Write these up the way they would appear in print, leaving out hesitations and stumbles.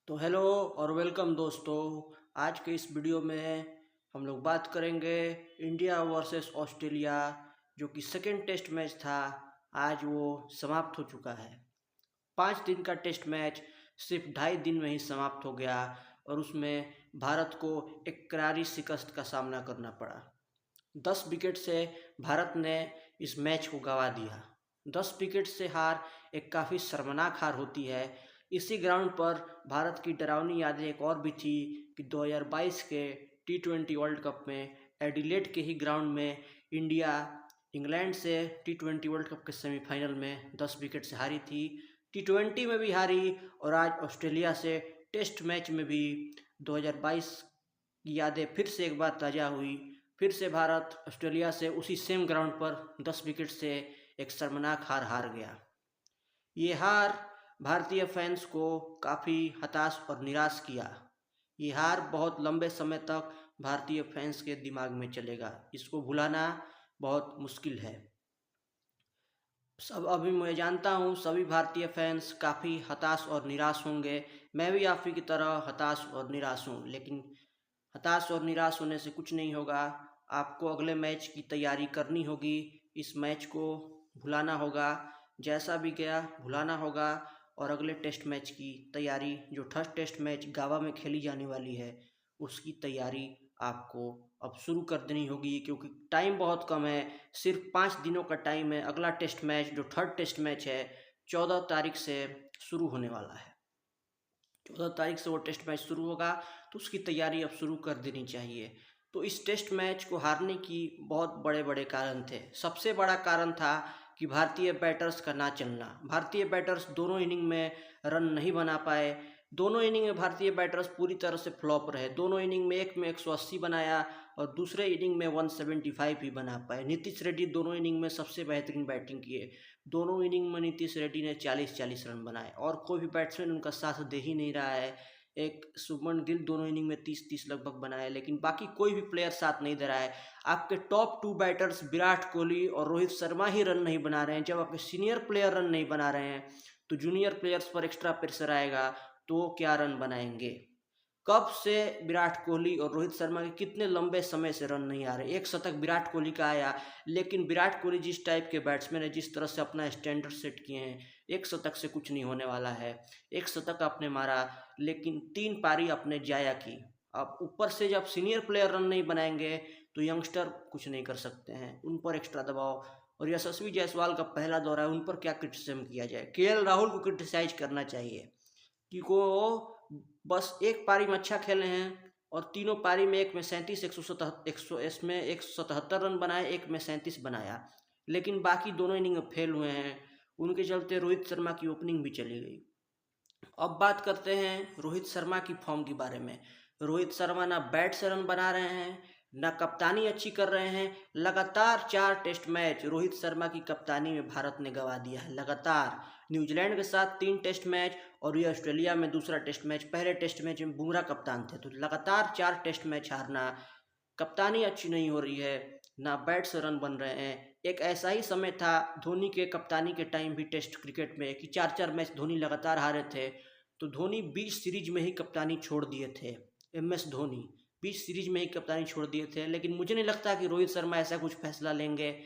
तो हेलो और वेलकम दोस्तों। आज के इस वीडियो में हम लोग बात करेंगे इंडिया वर्सेस ऑस्ट्रेलिया, जो कि सेकेंड टेस्ट मैच था। आज वो समाप्त हो चुका है। 5 दिन का टेस्ट मैच सिर्फ 2.5 दिन में ही समाप्त हो गया और उसमें भारत को एक करारी शिकस्त का सामना करना पड़ा। 10 विकेट से भारत ने इस मैच को गंवा दिया। 10 विकेट से हार एक काफ़ी शर्मनाक हार होती है। इसी ग्राउंड पर भारत की डरावनी यादें एक और भी थी कि 2022 के T20 वर्ल्ड कप में एडिलेड के ही ग्राउंड में इंडिया इंग्लैंड से T20 वर्ल्ड कप के सेमीफाइनल में 10 विकेट से हारी थी। T20 में भी हारी और आज ऑस्ट्रेलिया से टेस्ट मैच में भी 2022 की यादें फिर से एक बार ताज़ा हुई। फिर से भारत ऑस्ट्रेलिया से उसी सेम ग्राउंड पर 10 विकेट से एक शर्मनाक हार हार गया। ये हार भारतीय फैंस को काफ़ी हताश और निराश किया। ये हार बहुत लंबे समय तक भारतीय फैंस के दिमाग में चलेगा। इसको भुलाना बहुत मुश्किल है। सब अभी मैं जानता हूँ सभी भारतीय फैंस काफ़ी हताश और निराश होंगे। मैं भी आप ही की तरह हताश और निराश हूँ, लेकिन हताश और निराश होने से कुछ नहीं होगा। आपको अगले मैच की तैयारी करनी होगी। इस मैच को भुलाना होगा, जैसा भी गया भुलाना होगा और अगले टेस्ट मैच की तैयारी, जो थर्ड टेस्ट मैच गावा में खेली जाने वाली है, उसकी तैयारी आपको अब शुरू कर देनी होगी, क्योंकि टाइम बहुत कम है। सिर्फ 5 दिनों का टाइम है। अगला टेस्ट मैच, जो थर्ड टेस्ट मैच है, 14 तारीख से शुरू होने वाला है। 14 तारीख से वो टेस्ट मैच शुरू होगा, तो उसकी तैयारी अब शुरू कर देनी चाहिए। तो इस टेस्ट मैच को हारने की बहुत बड़े बड़े कारण थे। सबसे बड़ा कारण था कि भारतीय बैटर्स का ना चलना। भारतीय बैटर्स दोनों इनिंग में रन नहीं बना पाए। दोनों इनिंग में भारतीय बैटर्स पूरी तरह से फ्लॉप रहे। दोनों इनिंग में, एक में 180 बनाया और दूसरे इनिंग में 175 ही बना पाए। नीतीश रेड्डी दोनों इनिंग में सबसे बेहतरीन बैटिंग किए। दोनों इनिंग में नीतीश रेड्डी ने 40-40 रन बनाए और कोई भी बैट्समैन उनका साथ दे ही नहीं रहा है। एक शुभमन गिल दोनों इनिंग में 30-30 लगभग बनाए, लेकिन बाकी कोई भी प्लेयर साथ नहीं दे रहा है। आपके टॉप 2 बैटर्स विराट कोहली और रोहित शर्मा ही रन नहीं बना रहे हैं। जब आपके सीनियर प्लेयर रन नहीं बना रहे हैं तो जूनियर प्लेयर्स पर एक्स्ट्रा प्रेशर आएगा, तो वो क्या रन बनाएंगे। कब से विराट कोहली और रोहित शर्मा के कितने लंबे समय से रन नहीं आ रहे। एक शतक विराट कोहली का आया, लेकिन विराट कोहली जिस टाइप के बैट्समैन है, जिस तरह से अपना स्टैंडर्ड सेट किए हैं, एक शतक से कुछ नहीं होने वाला है। एक शतक आपने मारा, लेकिन 3 पारी आपने जाया की। अब ऊपर से जब सीनियर प्लेयर रन नहीं बनाएंगे तो यंगस्टर कुछ नहीं कर सकते हैं। उन पर एक्स्ट्रा दबाव, और यशस्वी जायसवाल का पहला दौरा है, उन पर क्या क्रिटिसिज्म किया जाए। केएल राहुल को क्रिटिसाइज करना चाहिए कि वो बस एक पारी में अच्छा खेले हैं और तीनों पारी में, एक में 37, 177 रन बनाए, एक में 37 बनाया, लेकिन बाकी दोनों इनिंग में फेल हुए हैं। उनके चलते रोहित शर्मा की ओपनिंग भी चली गई। अब बात करते हैं रोहित शर्मा की फॉर्म के बारे में। रोहित शर्मा ना बैट से रन बना रहे हैं, ना कप्तानी अच्छी कर रहे हैं। लगातार 4 टेस्ट मैच रोहित शर्मा की कप्तानी में भारत ने गंवा दिया है। लगातार न्यूजीलैंड के साथ 3 टेस्ट मैच और ये ऑस्ट्रेलिया में दूसरा टेस्ट मैच। पहले टेस्ट मैच में बुमराह कप्तान थे, तो लगातार 4 टेस्ट मैच हारना। कप्तानी अच्छी नहीं हो रही है, ना बैट से रन बन रहे हैं। एक ऐसा ही समय था धोनी के कप्तानी के टाइम भी टेस्ट क्रिकेट में कि 4-4 मैच धोनी लगातार हारे थे, तो धोनी 20 सीरीज में ही कप्तानी छोड़ दिए थे। MS धोनी 20 सीरीज में ही कप्तानी छोड़ दिए थे, लेकिन मुझे नहीं लगता कि रोहित शर्मा ऐसा कुछ फैसला लेंगे।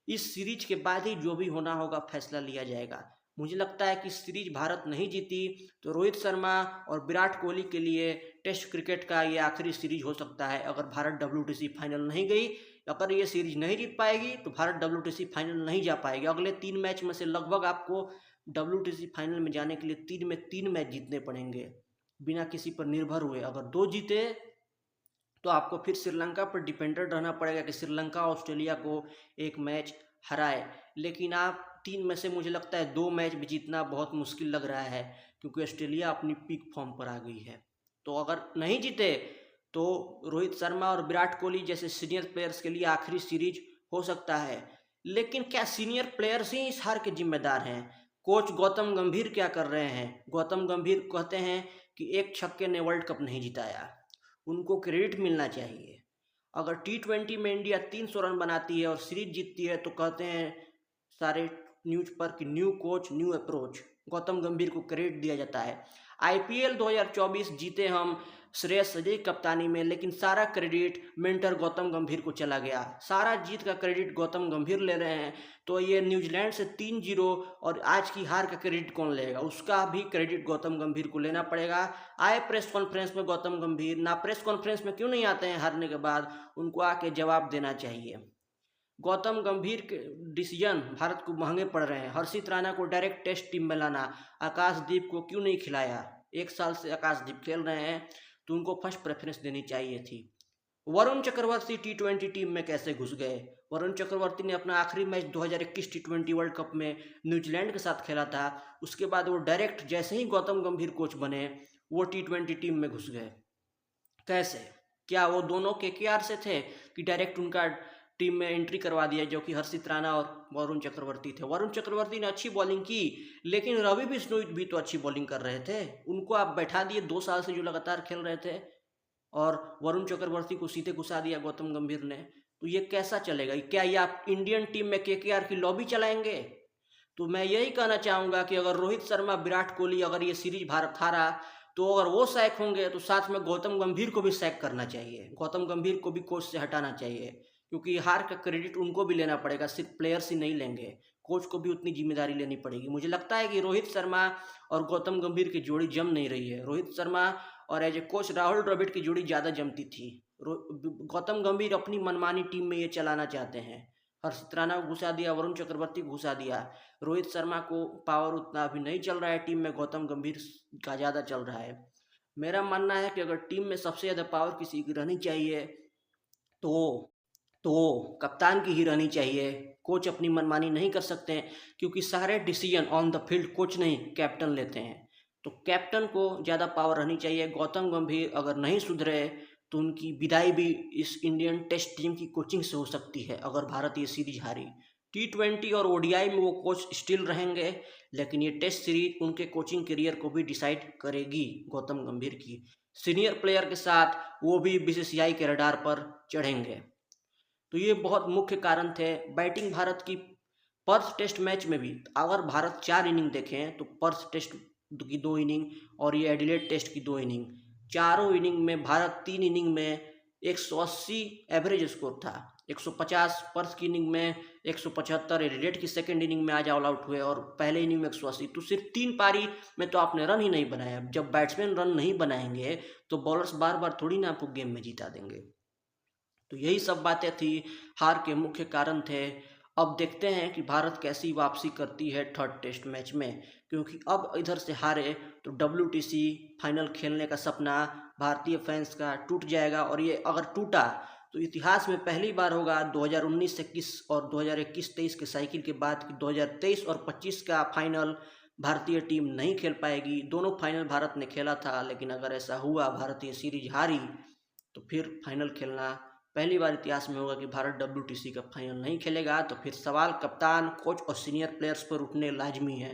इस सीरीज के बाद ही जो भी होना होगा फैसला लिया जाएगा। मुझे लगता है कि सीरीज भारत नहीं जीती तो रोहित शर्मा और विराट कोहली के लिए टेस्ट क्रिकेट का ये आखिरी सीरीज हो सकता है। अगर भारत WTC फाइनल नहीं गई, अगर ये सीरीज नहीं जीत पाएगी तो भारत WTC फाइनल नहीं जा पाएगी। अगले 3 मैच में से लगभग आपको WTC फाइनल में जाने के लिए 3 मैच जीतने पड़ेंगे, बिना किसी पर निर्भर हुए। अगर 2 जीते तो आपको फिर श्रीलंका पर डिपेंडेंट रहना पड़ेगा कि श्रीलंका ऑस्ट्रेलिया को एक मैच हराए। लेकिन आप 3 में से मुझे लगता है 2 मैच भी जीतना बहुत मुश्किल लग रहा है, क्योंकि ऑस्ट्रेलिया अपनी पीक फॉर्म पर आ गई है। तो अगर नहीं जीते तो रोहित शर्मा और विराट कोहली जैसे सीनियर प्लेयर्स के लिए आखिरी सीरीज हो सकता है। लेकिन क्या सीनियर प्लेयर्स ही इस हार के जिम्मेदार हैं? कोच गौतम गंभीर क्या कर रहे हैं? गौतम गंभीर कहते हैं कि एक छक्के ने वर्ल्ड कप नहीं जिताया, उनको क्रेडिट मिलना चाहिए। अगर T20 में इंडिया 300 रन बनाती है और सीरीज जीतती है तो कहते हैं सारे न्यूज पर कि new coach new approach, Gautam गंभीर को क्रेडिट दिया जाता है। आईपीएल 2024 जीते हम श्रेयस अय्यर की कप्तानी में, लेकिन सारा क्रेडिट मेंटर गौतम गंभीर को चला गया। सारा जीत का क्रेडिट गौतम गंभीर ले रहे हैं। तो ये न्यूजीलैंड से 3-0 और आज की हार का क्रेडिट कौन लेगा? उसका भी क्रेडिट गौतम गंभीर को लेना पड़ेगा। आए प्रेस कॉन्फ्रेंस में गौतम गंभीर, ना प्रेस कॉन्फ्रेंस में क्यों नहीं आते हैं हारने के बाद? उनको आके जवाब देना चाहिए। गौतम गंभीर के डिसीजन भारत को महंगे पड़ रहे हैं। हर्षित राणा को डायरेक्ट टेस्ट टीम में लाना, आकाशदीप को क्यों नहीं खिलाया? 1 साल से आकाशदीप खेल रहे हैं तो उनको फर्स्ट प्रेफरेंस देनी चाहिए थी। वरुण चक्रवर्ती टी20 टीम में कैसे घुस गए? वरुण चक्रवर्ती ने अपना आखिरी मैच 2021 टी20 वर्ल्ड कप में न्यूजीलैंड के साथ खेला था। उसके बाद वो डायरेक्ट जैसे ही गौतम गंभीर कोच बने वो टी20 टीम में घुस गए। कैसे? क्या वो दोनों केकेआर से थे कि डायरेक्ट उनका टीम में एंट्री करवा दिया, जो कि हर्षित राणा और वरुण चक्रवर्ती थे? वरुण चक्रवर्ती ने अच्छी बॉलिंग की, लेकिन रवि बिश्नोई भी तो अच्छी बॉलिंग कर रहे थे। उनको आप बैठा दिए 2 साल से जो लगातार खेल रहे थे, और वरुण चक्रवर्ती को सीधे घुसा दिया गौतम गंभीर ने। तो ये कैसा चलेगा? क्या ये आप इंडियन टीम में केकेआर की लॉबी चलाएंगे? तो मैं यही कहना चाहूँगा कि अगर रोहित शर्मा, विराट कोहली अगर ये सीरीज भारत हारा तो अगर वो सैक होंगे तो साथ में गौतम गंभीर को भी सैक करना चाहिए। गौतम गंभीर को भी कोच से हटाना चाहिए, क्योंकि हार का क्रेडिट उनको भी लेना पड़ेगा, सिर्फ प्लेयर्स ही नहीं लेंगे, कोच को भी उतनी जिम्मेदारी लेनी पड़ेगी। मुझे लगता है कि रोहित शर्मा और गौतम गंभीर की जोड़ी जम नहीं रही है। रोहित शर्मा और as a coach Rahul Dravid की जोड़ी ज़्यादा जमती थी। गौतम गंभीर अपनी मनमानी टीम में ये चलाना चाहते हैं। हर्षित राणा को घुसा दिया, वरुण चक्रवर्ती को घुसा दिया। रोहित शर्मा को पावर उतना अभी नहीं चल रहा है टीम में, गौतम गंभीर का ज़्यादा चल रहा है। मेरा मानना है कि अगर टीम में सबसे ज़्यादा पावर किसी की रहनी चाहिए तो कप्तान की ही रहनी चाहिए। कोच अपनी मनमानी नहीं कर सकते हैं, क्योंकि सारे decision on the field coach नहीं कैप्टन लेते हैं। तो कैप्टन को ज़्यादा पावर रहनी चाहिए। गौतम गंभीर अगर नहीं सुधरे तो उनकी विदाई भी इस इंडियन टेस्ट टीम की कोचिंग से हो सकती है, अगर भारत ये सीरीज हारी। टी20 और ओडीआई में वो कोच स्टिल रहेंगे, लेकिन ये टेस्ट सीरीज उनके कोचिंग करियर को भी डिसाइड करेगी। गौतम गंभीर की सीनियर प्लेयर के साथ वो भी बीसीसीआई के रडार पर चढ़ेंगे। तो ये बहुत मुख्य कारण थे। बैटिंग भारत की पर्थ टेस्ट मैच में भी अगर भारत 4 इनिंग देखें तो पर्थ टेस्ट की 2 इनिंग और ये एडिलेड टेस्ट की 2 इनिंग, चारों इनिंग में भारत 3 इनिंग में 180 एवरेज स्कोर था। 150 पर्थ की इनिंग में, 175 एडिलेड की सेकेंड इनिंग में आज ऑल आउट हुए, और पहले इनिंग में 180। तो सिर्फ 3 पारी में तो आपने रन ही नहीं बनाया। जब बैट्समैन रन नहीं बनाएंगे तो बॉलर्स बार बार थोड़ी ना आपको गेम में जिता देंगे। तो यही सब बातें थी, हार के मुख्य कारण थे। अब देखते हैं कि भारत कैसी वापसी करती है 3rd टेस्ट मैच में, क्योंकि अब इधर से हारे तो WTC फाइनल खेलने का सपना भारतीय फैंस का टूट जाएगा। और ये अगर टूटा तो इतिहास में पहली बार होगा 2019-21 और 2021-23 के साइकिल के बाद कि 2023 और 25 का फाइनल भारतीय टीम नहीं खेल पाएगी। दोनों फाइनल भारत ने खेला था, लेकिन अगर ऐसा हुआ, भारतीय सीरीज हारी, तो फिर फाइनल खेलना पहली बार इतिहास में होगा कि भारत WTC का फाइनल नहीं खेलेगा। तो फिर सवाल कप्तान, कोच और सीनियर प्लेयर्स पर उठने लाजमी है।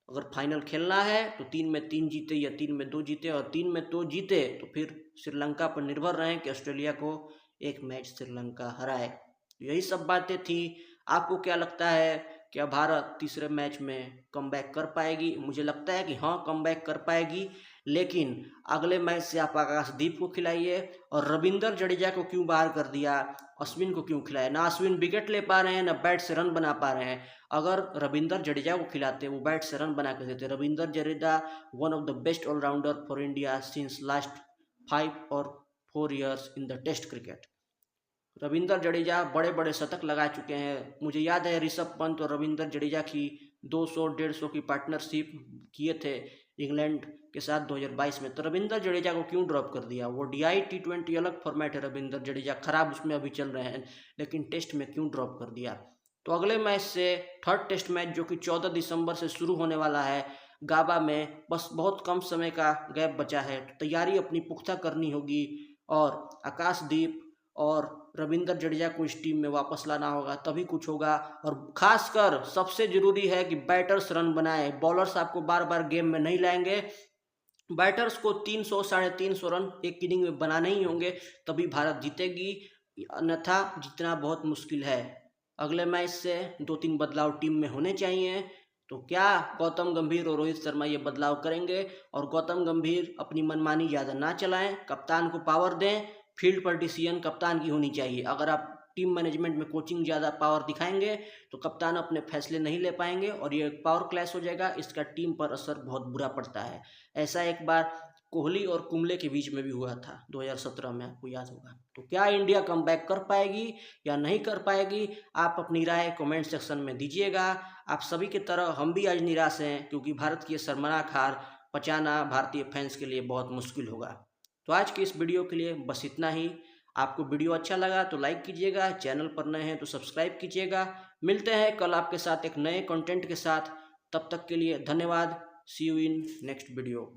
अगर फाइनल खेलना है तो 3 में 3 जीते या 3 में 2 जीते, और 3 में 2 जीते तो फिर श्रीलंका पर निर्भर रहें कि ऑस्ट्रेलिया को एक मैच श्रीलंका हराए। यही सब बातें थी। आपको क्या लगता है, क्या भारत तीसरे मैच में कमबैक कर पाएगी? मुझे लगता है कि हाँ, कमबैक कर पाएगी, लेकिन अगले मैच से आप आकाशदीप को खिलाइए। और रविंद्र जडेजा को क्यों बाहर कर दिया, अश्विन को क्यों खिलाया? ना अश्विन विकेट ले पा रहे हैं, ना बैट से रन बना पा रहे हैं। अगर रविंद्र जडेजा को खिलाते, वो बैट से रन बना कर देते। Ravindra Jadeja one of the best allrounder for India since last 5 और 4 years in the test cricket. Ravindra Jadeja बड़े बड़े शतक लगा चुके हैं। मुझे याद है ऋषभ पंत और रविंद्र जडेजा की 200-150 की पार्टनरशिप किए थे इंग्लैंड के साथ 2022 में। तो रविंद्र जडेजा को क्यों ड्रॉप कर दिया? वो DI T20 अलग फॉर्मेट है, रविंद्र जडेजा खराब उसमें अभी चल रहे हैं, लेकिन टेस्ट में क्यों ड्रॉप कर दिया? तो अगले मैच से 3rd टेस्ट मैच जो कि 14 दिसंबर से शुरू होने वाला है गाबा में, बस बहुत कम समय का गैप बचा है। तो तैयारी अपनी पुख्ता करनी होगी, और आकाशदीप और रविंद्र जडेजा को इस टीम में वापस लाना होगा, तभी कुछ होगा। और खासकर सबसे जरूरी है कि बैटर्स रन बनाए। बॉलर्स आपको बार बार गेम में नहीं लाएंगे। बैटर्स को 300-350 रन एक इनिंग में बनाने ही होंगे, तभी भारत जीतेगी, अन्यथा जीतना बहुत मुश्किल है। अगले मैच से 2-3 बदलाव टीम में होने चाहिए। तो क्या गौतम गंभीर और रोहित शर्मा ये बदलाव करेंगे और गौतम गंभीर अपनी मनमानी ज़्यादा ना चलाएं, कप्तान को पावर दें। फील्ड पर डिसीजन कप्तान की होनी चाहिए। अगर आप टीम मैनेजमेंट में कोचिंग ज़्यादा पावर दिखाएंगे तो कप्तान अपने फैसले नहीं ले पाएंगे और ये पावर क्लैश हो जाएगा। इसका टीम पर असर बहुत बुरा पड़ता है। ऐसा एक बार कोहली और कुंबले के बीच में भी हुआ था 2017 में, आपको याद होगा। तो क्या इंडिया कमबैक कर पाएगी या नहीं कर पाएगी, आप अपनी राय कमेंट सेक्शन में दीजिएगा। आप सभी की तरह हम भी आज निराश हैं, क्योंकि भारत की शर्मनाक हार पचाना भारतीय फैंस के लिए बहुत मुश्किल होगा। तो आज की इस वीडियो के लिए बस इतना ही। आपको वीडियो अच्छा लगा तो लाइक कीजिएगा, चैनल पर नए हैं तो सब्सक्राइब कीजिएगा। मिलते हैं कल आपके साथ एक नए कंटेंट के साथ। तब तक के लिए धन्यवाद। सी यू इन नेक्स्ट वीडियो।